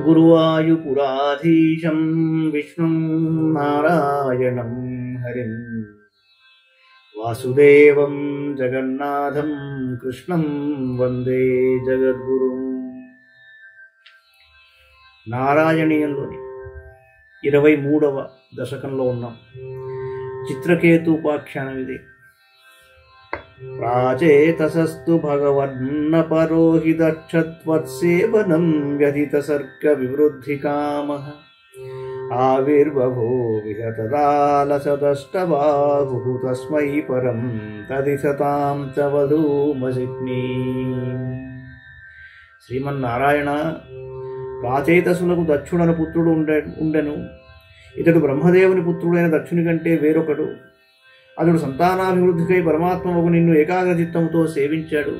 గురువాయుపురాధీశం విష్ణుం నారాయణం హరిం వాసుదేవం జగన్నాథం కృష్ణం వందే జగద్గురుం. నారాయణీయంలోని 23వ దశకంలో ఉన్నాం. చిత్రకేతు ఉపాఖ్యానం ఇది. ప్రాచేతసస్తు భగవన్న పరోహి దక్షత్వత్సేవనం వ్యధిత సర్గ వివృద్ధి కామః ఆవిర్భవో విహతదాలసదష్టబాహుః తస్మై పరం తదిసతాం చ వధూమసిగ్ని. శ్రీమన్నారాయణ, ప్రాచేతసులకు దక్షుడను పుత్రుడు ఉండెను. ఇతడు బ్రహ్మదేవుని పుత్రుడైన దక్షుని కంటే వేరొకడు. అతడు సంతానాభివృద్ధికై పరమాత్మకు నిన్ను ఏకాగ్రచిత్తంతో సేవించాడు.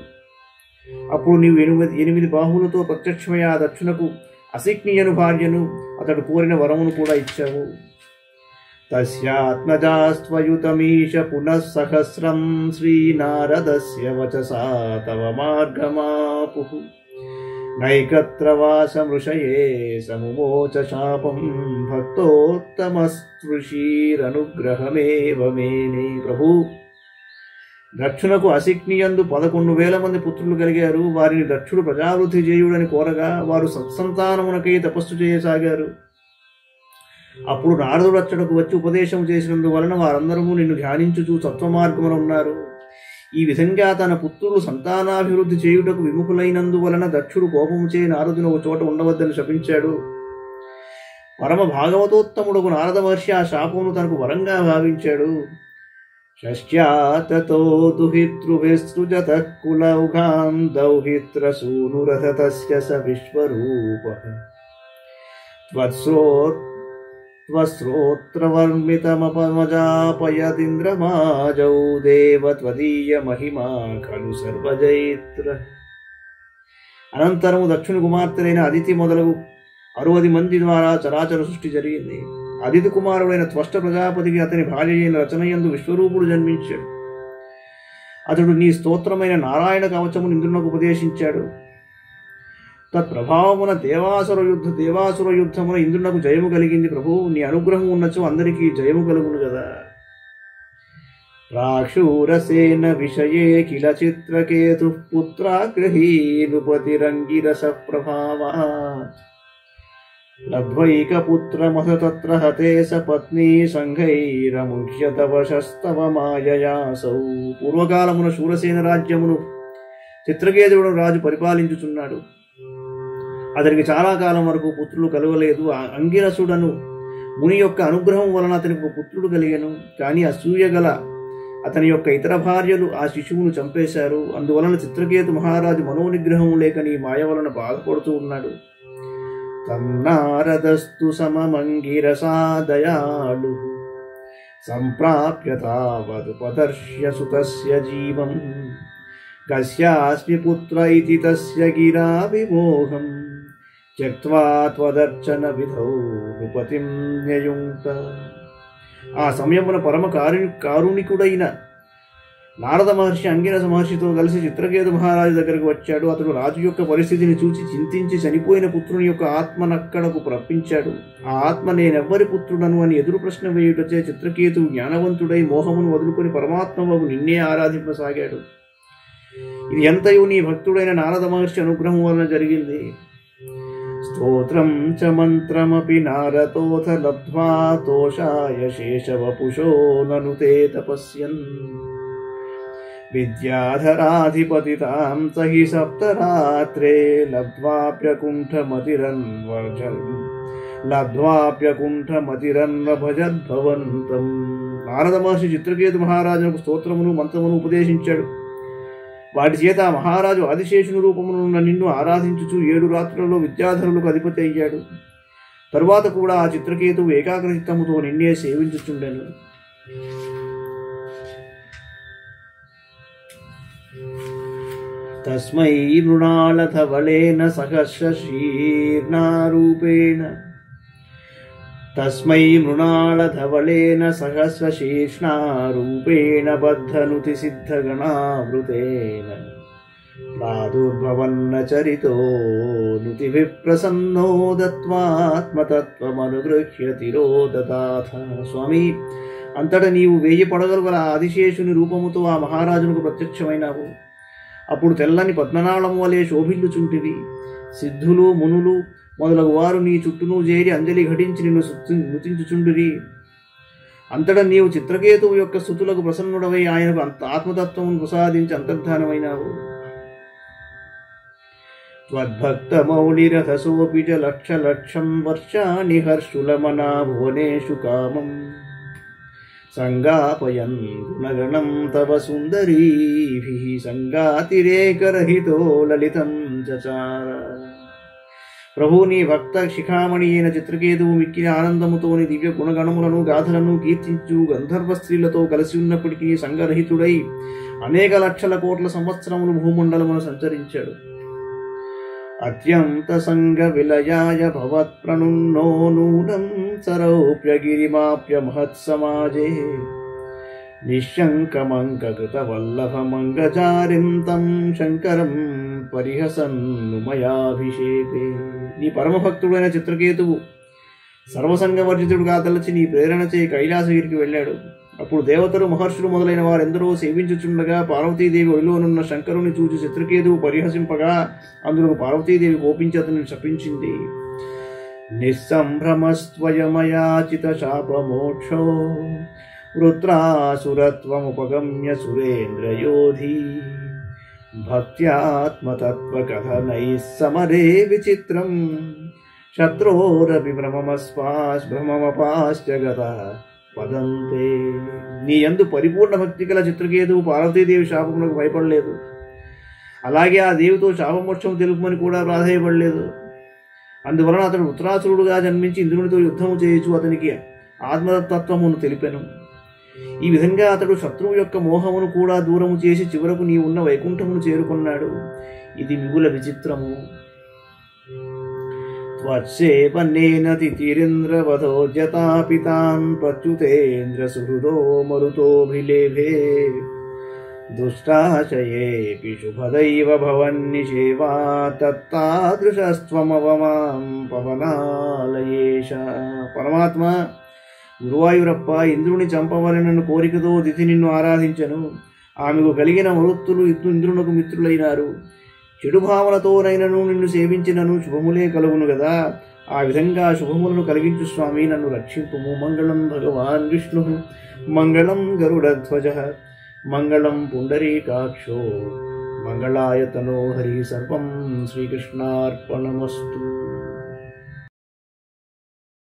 అప్పుడు నీవు 8 బాహువులతో ప్రత్యక్షమై ఆ దక్షునకు అసిక్నియను భార్యను, అతడు కోరిన వరమును కూడా ఇచ్చావు. తస్యాత్మజాస్త్వయుతమీశ పునః సహస్రం శ్రీనారదస్య వచసా తవ మార్గమాపుః నైకత్రవాసమృషయే సముమోచ శాపం భక్తోత్తమస్తృషీరనుగ్రహమేవ మేనే. ప్రభు, దక్షునకు అసిక్నియందు 11,000 మంది పుత్రులు కలిగారు. వారిని దక్షుడు ప్రజావృద్ధి చేయుడని కోరగా వారు సత్సంతానమునకై తపస్సు చేయసాగారు. అప్పుడు నారదుడు అచ్చడకు వచ్చి ఉపదేశం చేసినందువలన వారందరూ నిన్ను ధ్యానించుచూ సత్వమార్గమున ఉన్నారు. ఈ విధంగా తన పుత్రులు సంతానాభివృద్ధి చేయుటకు విముఖులైనందువలన దక్షుడు కోపముచే నారదుని ఒక చోట ఉండవద్దని శపించాడు. పరమ భాగవతోత్తముడుకు నారద మహర్షి ఆ శాపమును తనకు వరంగా భావించాడు. షష్ట్యాతతో దుహితృభిసృజతః కులౌఘాం దౌహిత్రసూనురథ తస్య స విశ్వరూపః త్వశ్రోత్రవర్మితమపమజాపయదింద్రమాజౌ దేవ త్వదీయ మహిమా ఖలు సర్వజైత్ర. అనంతరము దక్షుని కుమార్తెలైన అదితి మొదలగు 60 మంది ద్వారా చరాచర సృష్టి జరిగింది. అదితి కుమారుడైన త్వష్ట ప్రజాపతికి అతని భార్య అయిన రచనయందు విశ్వరూపుడు జన్మించాడు. అతడు నీ స్తోత్రమైన నారాయణ కవచమును ఇంద్రునకు ఉపదేశించాడు. తత్ప్రభావమున దేవాసుర యుద్ధమున ఇంద్రునకు జయము కలిగింది. ప్రభు, నీ అనుగ్రహం ఉన్నచో అందరికీ జయము కలుగును కదా. ప్రాక్షూరసేన విషయే కిల చిత్రకేతు పుత్రాగ్రహీ నృపతిరంగిరస ప్రభావాత్ లబ్ధ్వైకపుత్రమథ తత్ర హతే స పత్నీ సంఘైరముఖ్యతవశస్తవ మాయయాసౌ. పూర్వకాలమున శూరసేన రాజ్యమును చిత్రకేతుడు రాజు పరిపాలించుచున్నాడు. అతనికి చాలా కాలం వరకు పుత్రులు కలగలేదు. అంగిరసుడను ముని యొక్క అనుగ్రహం వలన అతనికి ఒక పుత్రుడు కలిగెను. కానీ అసూయ గల అతని యొక్క ఇతర భార్యలు ఆ శిశువును చంపేశారు. అందువలన చిత్రకేతు మహారాజు మనోనిగ్రహం లేక నీ మాయ వలన బాధపడుతూ ఉన్నాడు. తన్నారదస్తు సమమంగిరసా దయాళు సంప్రాప్య తావదుపదర్శ్య సుతస్య జీవం కస్యాస్మి పుత్ర ఇతి తస్య గిరా విమోహం త్యక్త్వా త్వదర్చన విధౌ నృపతిం న్యయుంక్త. ఆ సమయమున పరమ కారుణికుడైన నారద మహర్షి అంగిరస మహర్షితో కలిసి చిత్రకేతు మహారాజు దగ్గరకు వచ్చాడు. అతడు రాజు యొక్క పరిస్థితిని చూచి చింతించి చనిపోయిన పుత్రుని యొక్క ఆత్మనక్కడకు ప్రప్పించాడు. ఆ ఆత్మ నేనెవ్వరి పుత్రుడను అని ఎదురు ప్రశ్న వేయుటచే చిత్రకేతు జ్ఞానవంతుడై మోహమును వదులుకొని పరమాత్మకు నిన్నే ఆరాధింపసాగాడు. ఇది ఎంతయు నీ భక్తుడైన నారద మహర్షి అనుగ్రహం వలన జరిగింది. స్తోత్రం చ మంత్రమపి నారదోథ లబ్ధ్వా తోషాయ శేషవపుషో నను తే తపస్యన్ విద్యాధరాధిపతితాం సహి సప్తరాత్రే లబ్ధ్వాప్యకుంఠమతిరన్వభజద్భవంతం. నారద మహర్షి చిత్రకేతు మహారాజునకు స్తోత్రమును మంత్రమును ఉపదేశించాడు. వాటి చేత మహారాజు ఆదిశేషుని రూపమునున్న నిన్ను ఆరాధించుచు 7 రాత్రులలో విద్యాధరులకు అధిపతి అయ్యాడు. తరువాత కూడా ఆ చిత్రకేతువు ఏకాగ్రచిత్తముతో నిన్నే సేవించుచుండెను. తస్మై మృణాళధవళేన సహస్రశీర్ణారూపేణ బద్ధనుతి సిద్ధగణావృతేన ప్రాదుర్భవన్న చరితో నుతిభిః ప్రసన్నో దత్వాత్మతత్వమనుగృహ్య తిరోదదాథ. స్వామి, అంతటా నీవు 1000 పడగలు గల ఆదిశేషుని రూపముతో ఆ మహారాజునకు ప్రత్యక్షమైనావు. అప్పుడు తెల్లని పద్మనాళము వలె శోభిల్లుచుంటివి. సిద్ధులు మునులు మొదలగు వారు నీ చుట్టూను చేరి అంజలి ఘటించి నిన్ను నృతించుచుండిరి. అంతటా నీవు చిత్రకేతువు యొక్క స్తుతులకు ప్రసన్నుడవై ఆయనకు ఆత్మతత్వమును ప్రసాదించి అంతర్ధానమైనావు. త్వద్భక్తమౌళిరథసోపి చ లక్షం వర్షాణి హర్షులమనా భువనేషు కామం సంగాపయన్ గుణగణం తవ సుందరీభిః సంగాతిరేకరహితో లలితం చచార. ప్రభు, నీ భక్త శిఖామణి అయిన చిత్రకేతువు మిక్కిన ఆనందముతోని దివ్య గుణగణములను గాథలను కీర్తించు గంధర్వ స్త్రీలతో కలిసి ఉన్నప్పటికీ సంగరహితుడై అనేక లక్షల కోట్ల సంవత్సరములు భూమండలమును సంచరించాడు. అత్యంత సంగ విలయాయ భవత్ప్రణున్నో నూనం సరౌప్యగిరిమాప్య మహత్సమాజే నిశంకమంకృత వల్లభమంగచారిం తం శంకరం పరిహసన్నుమయాభిషేకే. నీ పరమభక్తుడైన చిత్రకేతువు సర్వసంగవర్జితుడుగా తలచి నీ ప్రేరణచే కైలాసగిరికి వెళ్ళాడు. అప్పుడు దేవతలు మహర్షులు మొదలైన వారెందరో సేవించుచుండగా పార్వతీదేవి ఒడిలోనున్న శంకరుని చూచి చిత్రకేతువు పరిహసింపగా అందులో పార్వతీదేవి కోపించి అతనిని శపించింది. నిస్సంభ్రమస్త్వయమయాచిత శాపమోక్షో వృత్రాసురత్వముపగమ్య సురేంద్రయోధి భక్త్యాత్మతత్వకథనైః సమరే విచిత్రం శత్రోరపి భ్రమమపాశ్చ గతః పదంతే. నీ యందు పరిపూర్ణ భక్తి గల చిత్రకేతువు పార్వతీదేవి శాపమునకు భయపడలేదు. అలాగే ఆ దేవితో శాపమోక్షం తెలుపమని కూడా ప్రాధేయపడలేదు. అందువలన అతడు వృత్రాసురుడుగా జన్మించి ఇంద్రునితో యుద్ధము చేయుచు అతనికి ఆత్మతత్వమును తెలిపెను. ఈ విధంగా అతడు శత్రువు యొక్క మోహమును కూడా దూరము చేసి చివరకు నీ ఉన్న వైకుంఠమును చేరుకున్నాడు. ఇది మిగుల విచిత్రము. త్వచ్చేపన్నేన తితిరింద్రవధోజ్యతాపితాన్ ప్రచ్యుతేంద్ర సుహృదో మరుతోభిలేభే దుష్టాశయేపి శుభదైవ భవన్నిషేవా తత్తాదృశస్త్వమవమాం పవనాలయేష. పరమాత్మ, గురువాయూరప్ప, ఇంద్రుని చంపవలెనన్న కోరికతో దితి నిన్ను ఆరాధించను. ఆమెకు కలిగిన మరుత్తులు ఇంద్రునకు మిత్రులైనారు. చెడు భావనతోనైనను నిన్ను సేవించినను శుభములే కలుగును గదా. ఆ విధంగా శుభములను కలిగించు స్వామి, నన్ను రక్షింపుము. మంగళం భగవాన్ విష్ణు, మంగళం గరుడధ్వజ, మంగళం పుండరీకాక్షో, మంగళాయతనో హరి. సర్వం శ్రీకృష్ణార్పణమస్తు.